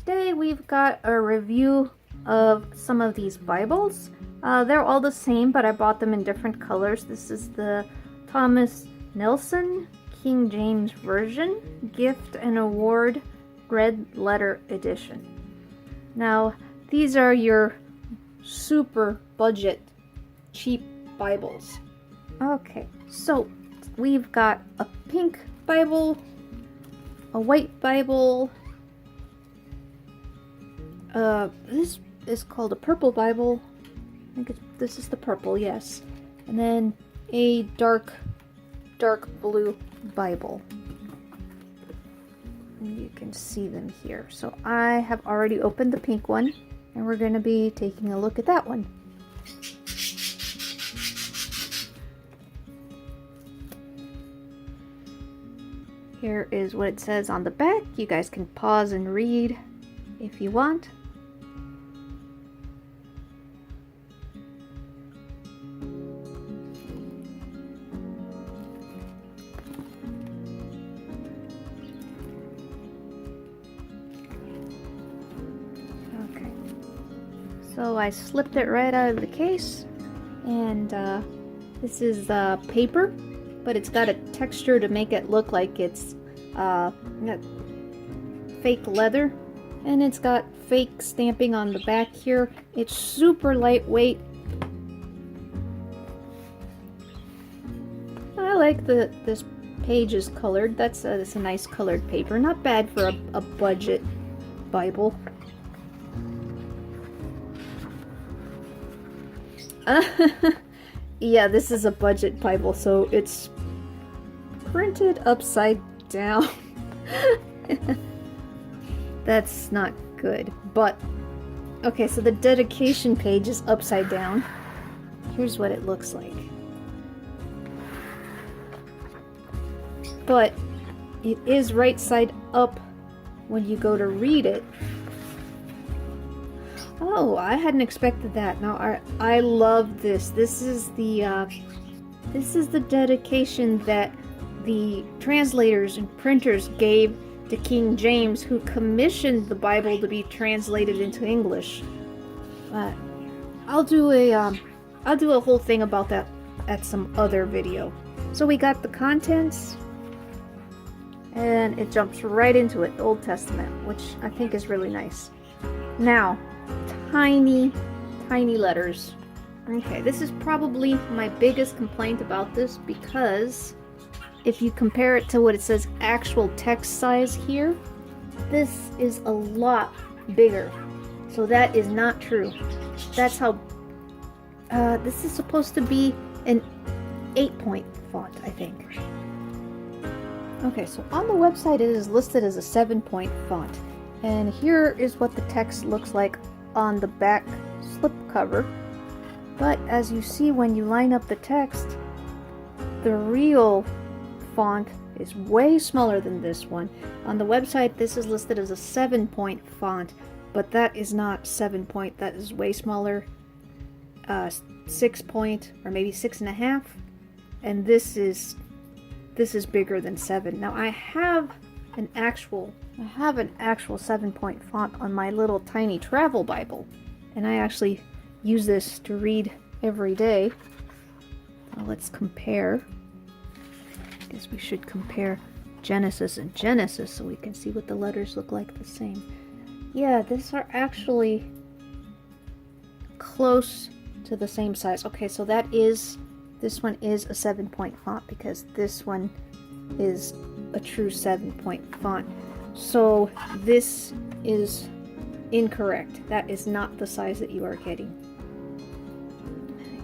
today we've got a review of some of these Bibles. They're all the same, but I bought them in different colors. This is the Thomas Nelson King James Version Gift and Award Red Letter Edition. Now, these are your super budget, cheap Bibles. Okay, so we've got a pink Bible, a white Bible, this is called a purple Bible. I think this is the purple, yes. And then a dark blue Bible. And you can see them here. So I have already opened the pink one, and we're going to be taking a look at that one. Here is what it says on the back. You guys can pause and read if you want. Okay, so I slipped it right out of the case, and this is paper, but it's got a texture to make it look like it's fake leather, and it's got fake stamping on the back here. It's super lightweight. I like this page is colored. That's a nice colored paper. Not bad for a budget Bible. Yeah, this is a budget Bible, so it's printed upside down. That's not good, but okay, so the dedication page is upside down. Here's what it looks like. But it is right side up when you go to read it. Oh, I hadn't expected that. Now I love this. This is the dedication that the translators and printers gave to King James, who commissioned the Bible to be translated into English. I'll do a whole thing about that at some other video. So we got the contents, and it jumps right into it, the Old Testament, which I think is really nice. Now, tiny letters. Okay, this is probably my biggest complaint about this, because if you compare it to what it says actual text size here, this is a lot bigger. So that is not true. That's how this is supposed to be an 8-point font, I think. Okay, so on the website it is listed as a 7-point font. And here is what the text looks like on the back slipcover. But as you see, when you line up the text, the real font is way smaller than this one. On the website this is listed as a 7-point font, but that is not 7-point. That is way smaller, 6-point or maybe 6.5, and this is bigger than 7. Now I have an actual 7-point font on my little tiny travel Bible, and I actually use this to read every day. Now let's compare. I guess we should compare Genesis and Genesis so we can see what the letters look like the same. Yeah, these are actually close to the same size. Okay, so this one is a 7-point font, because this one is a true 7-point font. So this is incorrect. That is not the size that you are getting.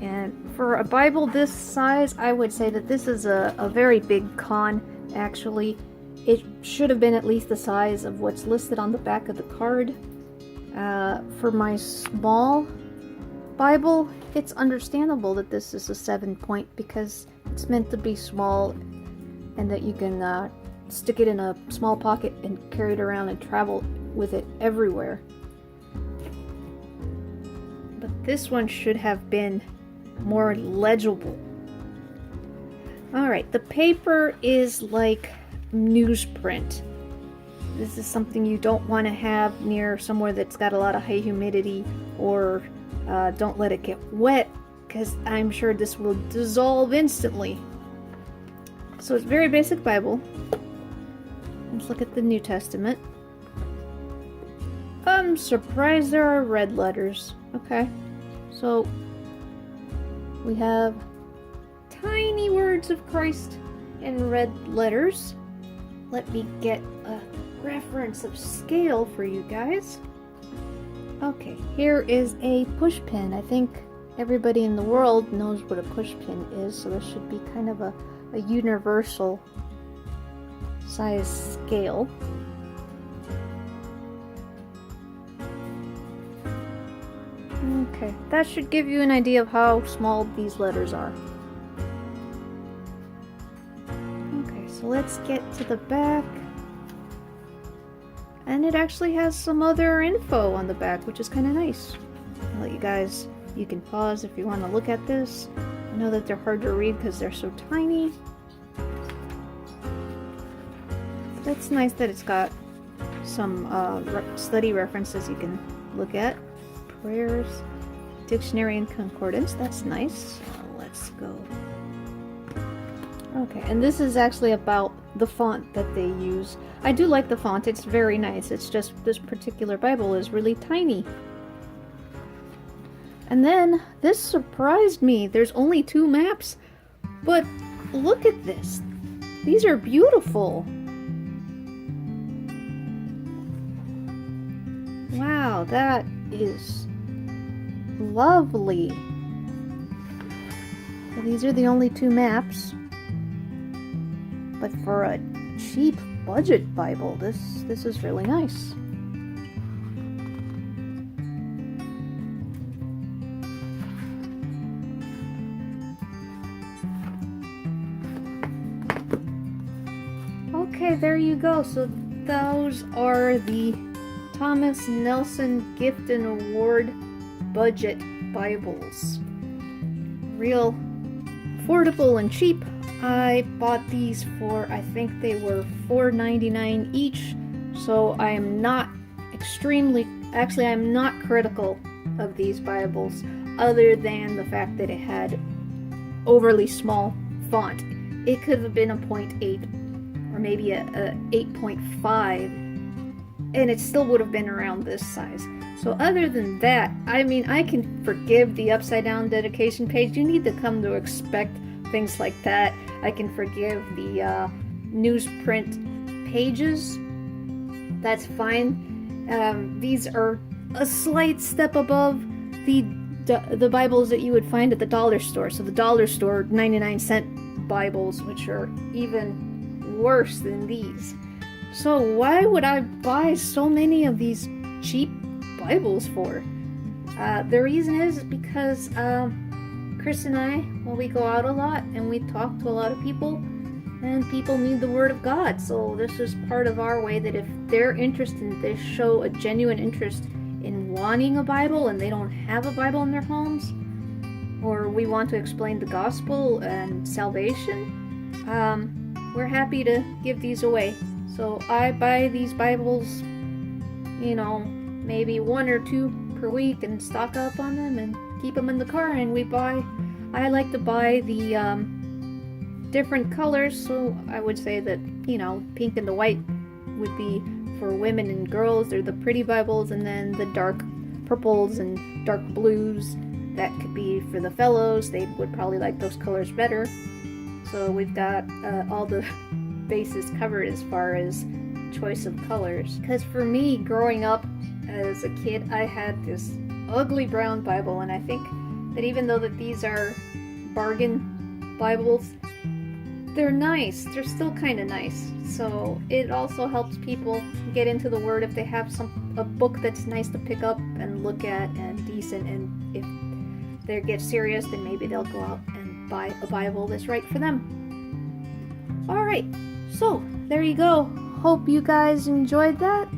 And for a Bible this size, I would say that this is a very big con, actually. It should have been at least the size of what's listed on the back of the card. For my small Bible, it's understandable that this is a 7-point, because it's meant to be small and that you can stick it in a small pocket and carry it around and travel with it everywhere. But this one should have been more legible. Alright, the paper is like newsprint. this is something you don't want to have near somewhere that's got a lot of high humidity, or don't let it get wet, because I'm sure this will dissolve instantly. So it's a very basic Bible. Let's look at the New Testament. I'm surprised there are red letters. Okay, so we have tiny words of Christ in red letters. Let me get a reference of scale for you guys. Okay, here is a push pin. I think everybody in the world knows what a push pin is, so this should be kind of a universal size scale. Okay, that should give you an idea of how small these letters are. Okay, so let's get to the back. And it actually has some other info on the back, which is kind of nice. I'll let you guys, you can pause if you want to look at this. I know that they're hard to read because they're so tiny. That's nice that it's got some study references you can look at. Prayers, dictionary, and concordance. That's nice. Let's go. Okay, and this is actually about the font that they use. I do like the font. It's very nice. It's just this particular Bible is really tiny. And then this surprised me. There's only 2 maps, but look at this. These are beautiful. Wow, that is lovely. So these are the only 2 maps. But for a cheap budget Bible, this is really nice. Okay, there you go. So those are the Thomas Nelson Gift and Award budget Bibles. Real affordable and cheap. I bought these for, I think they were $4.99 each, so I am not I'm not critical of these Bibles, other than the fact that it had overly small font. It could have been a 0.8 or maybe a 8.5, and it still would have been around this size. So other than that, I mean, I can forgive the upside down dedication page. You need to come to expect things like that. I can forgive the newsprint pages. That's fine. These are a slight step above the Bibles that you would find at the dollar store. So the dollar store 99-cent Bibles, which are even worse than these. So why would I buy so many of these cheap Bibles for? The reason is because Chris and I, well, we go out a lot and we talk to a lot of people, and people need the Word of God. So this is part of our way that if they're interested, they show a genuine interest in wanting a Bible and they don't have a Bible in their homes, or we want to explain the gospel and salvation, we're happy to give these away. So I buy these Bibles, you know, maybe 1 or 2 per week and stock up on them and keep them in the car. And I like to buy the different colors, so I would say that, you know, pink and the white would be for women and girls. They're the pretty Bibles, and then the dark purples and dark blues, that could be for the fellows. They would probably like those colors better. So we've got all the bases covered as far as choice of colors. Because for me, growing up as a kid, I had this ugly brown Bible, and I think that even though that these are bargain Bibles, they're nice. They're still kind of nice. So it also helps people get into the Word if they have a book that's nice to pick up and look at and decent, and if they get serious, then maybe they'll go out and buy a Bible that's right for them. Alright, so there you go. Hope you guys enjoyed that.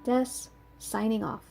Des signing off.